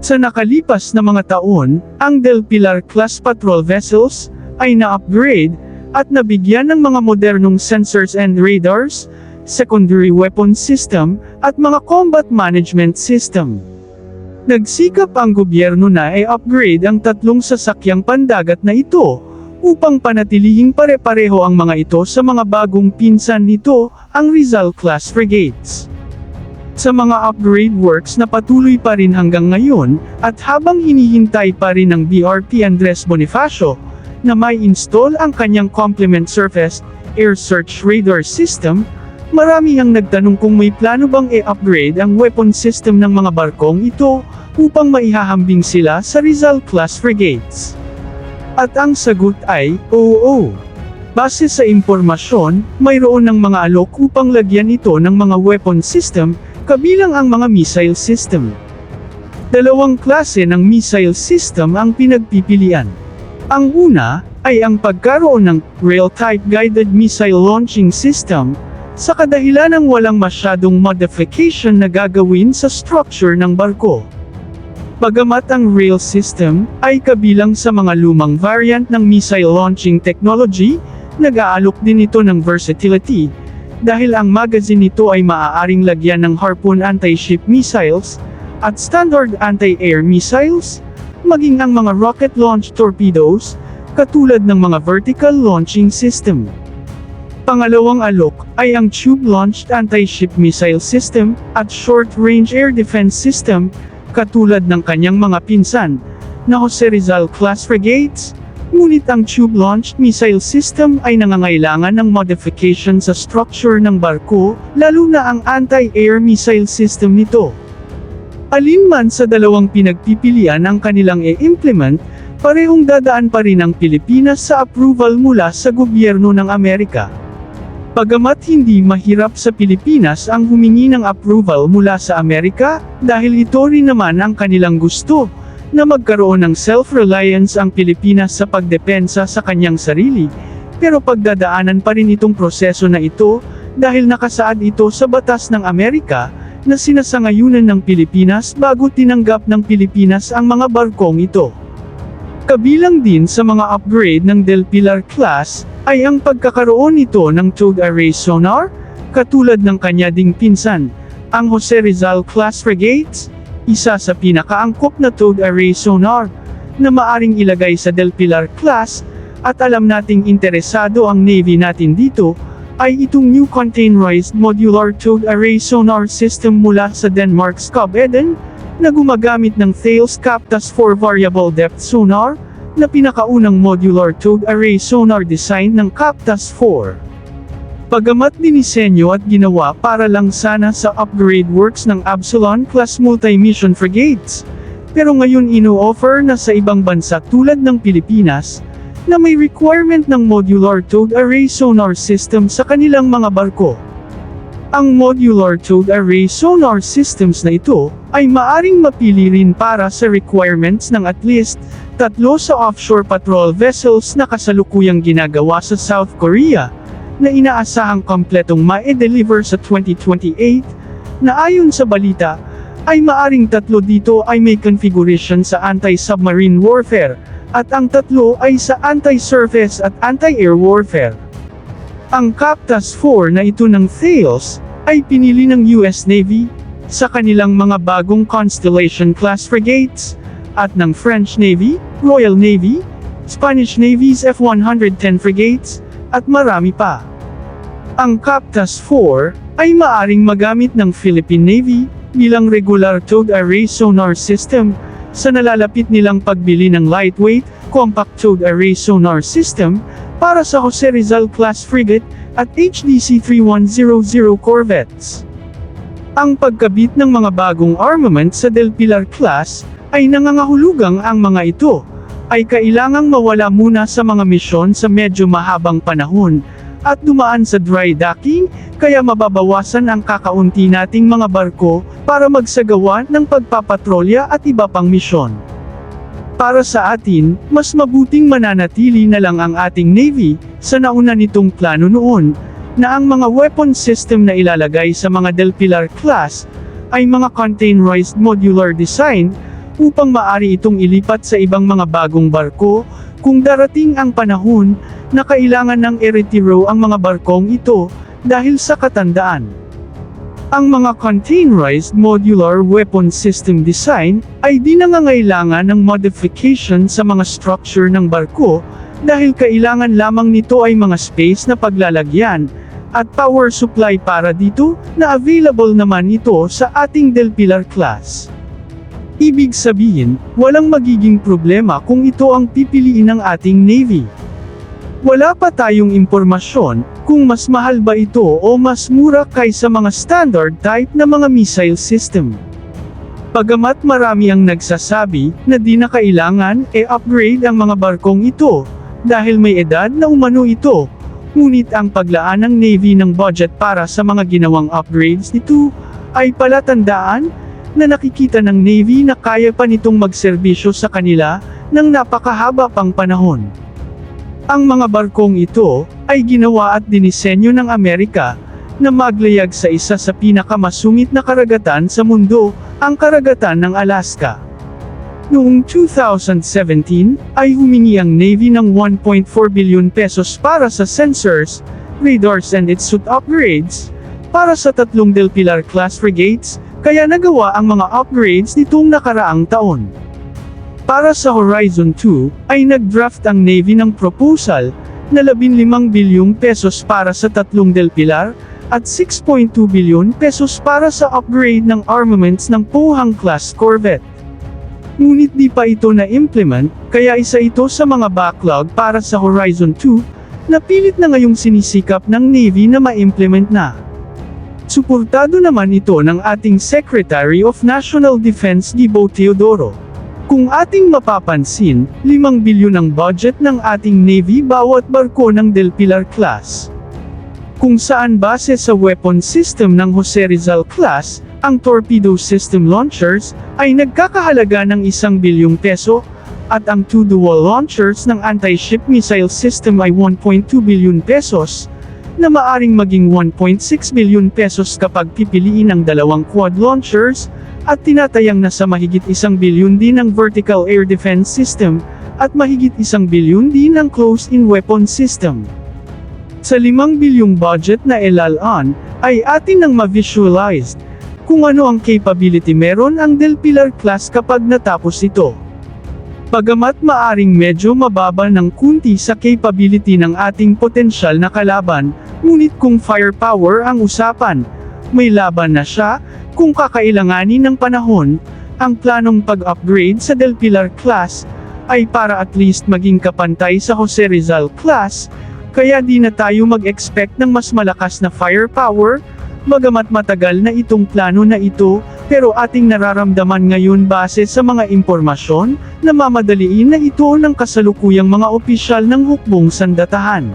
Sa nakalipas na mga taon, ang Del Pilar class patrol vessels ay na-upgrade at nabigyan ng mga modernong sensors and radars, secondary weapon system, at mga combat management system. Nagsikap ang gobyerno na i-upgrade ang 3 sasakyang pandagat na ito, upang panatilihing pare-pareho ang mga ito sa mga bagong pinsan nito, ang Rizal-class frigates. Sa mga upgrade works na patuloy pa rin hanggang ngayon, at habang hinihintay pa rin ng BRP Andres Bonifacio, na may install ang kanyang complement surface air search radar system, marami ang nagtanong kung may plano bang i-upgrade ang weapon system ng mga barkong ito, upang maihahambing sila sa Rizal-class frigates. At ang sagot ay, oo. Base sa impormasyon, mayroon ng mga alok upang lagyan ito ng mga weapon system, kabilang ang mga missile system. 2 klase ng missile system ang pinagpipilian. Ang una, ay ang pagkaroon ng rail-type guided missile launching system, sa kadahilan ng walang masyadong modification na gagawin sa structure ng barko. Bagamat ang rail system ay kabilang sa mga lumang variant ng missile launching technology, nag-aalok din ito ng versatility, dahil ang magazine nito ay maaaring lagyan ng Harpoon anti-ship missiles, at standard anti-air missiles, maging ang mga rocket-launched torpedoes, katulad ng mga vertical launching system. Pangalawang alok ay ang tube-launched anti-ship missile system, at short-range air defense system, katulad ng kanyang mga pinsan, na Jose Rizal-class frigates, ngunit ang tube-launched missile system ay nangangailangan ng modification sa structure ng barko, lalo na ang anti-air missile system nito. Alinman sa dalawang pinagpipilian ang kanilang i-implement, parehong dadaan pa rin ang Pilipinas sa approval mula sa gobyerno ng Amerika. Bagamat hindi mahirap sa Pilipinas ang humingi ng approval mula sa Amerika, dahil ito rin naman ang kanilang gusto, na magkaroon ng self-reliance ang Pilipinas sa pagdepensa sa kanyang sarili, pero pagdadaanan pa rin itong proseso na ito, dahil nakasaad ito sa batas ng Amerika, na sinasangayunan ng Pilipinas bago tinanggap ng Pilipinas ang mga barkong ito. Kabilang din sa mga upgrade ng Del Pilar class, ay ang pagkakaroon nito ng towed array sonar, katulad ng kanya ding pinsan, ang Jose Rizal class frigates, isa sa pinakaangkop na towed array sonar, na maaring ilagay sa Del Pilar class, at alam nating interesado ang Navy natin dito, ay itong new containerized modular towed array sonar system mula sa Denmark Skov Eden, na gumagamit ng Thales Captas 4 variable depth sonar, na pinakaunang modular towed array sonar design ng Captas 4. Bagamat dinisenyo at ginawa para lang sana sa upgrade works ng Absalon-class multi-mission frigates, pero ngayon ino-offer na sa ibang bansa tulad ng Pilipinas, na may requirement ng modular towed array sonar system sa kanilang mga barko. Ang modular towed array sonar systems na ito, ay maaring mapili rin para sa requirements ng at least 3 sa offshore patrol vessels na kasalukuyang ginagawa sa South Korea, na inaasahang kompletong ma-deliver sa 2028, na ayon sa balita, ay maaring 3 dito ay may configuration sa anti-submarine warfare, at ang 3 ay sa anti-surface at anti-air warfare. Ang Captas 4 na ito ng Thales, ay pinili ng US Navy, sa kanilang mga bagong Constellation-class frigates, at ng French Navy, Royal Navy, Spanish Navy's F-110 frigates, at marami pa. Ang Captas 4, ay maaring magamit ng Philippine Navy, bilang regular towed array sonar system, sa nalalapit nilang pagbili ng lightweight, compact towed array sonar system, para sa Jose Rizal-class frigate, at HDC 3100 corvettes. Ang pagkabit ng mga bagong armament sa Del Pilar class, ay nangangahulugang ang mga ito, ay kailangang mawala muna sa mga misyon sa medyo mahabang panahon, at dumaan sa dry docking, kaya mababawasan ang kakaunti nating mga barko, para magsagawa ng pagpapatrolya at iba pang misyon. Para sa atin, mas mabuting mananatili na lang ang ating Navy, sa nauna nitong plano noon, na ang mga weapon system na ilalagay sa mga Del Pilar class, ay mga containerized modular design, upang maari itong ilipat sa ibang mga bagong barko, kung darating ang panahon na kailangan ng i-retiro ang mga barkong ito dahil sa katandaan. Ang mga containerized modular weapon system design ay di nangangailangan ng modification sa mga structure ng barko dahil kailangan lamang nito ay mga space na paglalagyan at power supply para dito na available naman ito sa ating Del Pilar class. Ibig sabihin, walang magiging problema kung ito ang pipiliin ng ating Navy. Wala pa tayong impormasyon kung mas mahal ba ito o mas mura kaysa mga standard type na mga missile system. Bagamat marami ang nagsasabi na di na kailangan upgrade ang mga barkong ito dahil may edad na umano ito, ngunit ang paglaan ng Navy ng budget para sa mga ginawang upgrades nito ay palatandaan na nakikita ng Navy na kaya pa nitong magserbisyo sa kanila ng napakahaba pang panahon. Ang mga barkong ito ay ginawa at dinisenyo ng Amerika na maglayag sa isa sa pinakamasungit na karagatan sa mundo, ang karagatan ng Alaska. Noong 2017, ay humingi ang Navy ng 1.4 billion pesos para sa sensors, radars and its suit upgrades, para sa 3 Del Pilar class frigates, kaya nagawa ang mga upgrades nitong nakaraang taon. Para sa Horizon 2, ay nag-draft ang Navy ng proposal na 15 bilyong pesos para sa 3 Del Pilar, at 6.2 bilyon pesos para sa upgrade ng armaments ng Pohang class corvette. Ngunit di pa ito na-implement, kaya isa ito sa mga backlog para sa Horizon 2, na pilit na ngayong sinisikap ng Navy na ma-implement na. Suportado naman ito ng ating Secretary of National Defense Gibo Teodoro. Kung ating mapapansin, 5 bilyon ang budget ng ating Navy bawat barko ng Del Pilar class. Kung saan base sa weapon system ng Jose Rizal class, ang torpedo system launchers ay nagkakahalaga ng 1 bilyong peso, at ang 2 dual launchers ng anti-ship missile system ay 1.2 billion pesos, na maaring maging 1.6 billion pesos kapag pipiliin ang 2 quad launchers, at tinatayang nasa mahigit 1 bilyon din ang vertical air defense system, at mahigit 1 bilyon din ang close-in weapon system. Sa 5 bilyong budget na ilalaan, ay atin nang ma-visualized kung ano ang capability meron ang Del Pilar class kapag natapos ito. Bagamat maaring medyo mababa ng kunti sa capability ng ating potensyal na kalaban, ngunit kung firepower ang usapan, may laban na siya, kung kakailanganin ng panahon. Ang planong pag-upgrade sa Del Pilar class ay para at least maging kapantay sa Jose Rizal class, kaya di na tayo mag-expect ng mas malakas na firepower. Bagamat matagal na itong plano na ito, pero ating nararamdaman ngayon base sa mga impormasyon na mamadaliin na ito ng kasalukuyang mga opisyal ng hukbong sandatahan.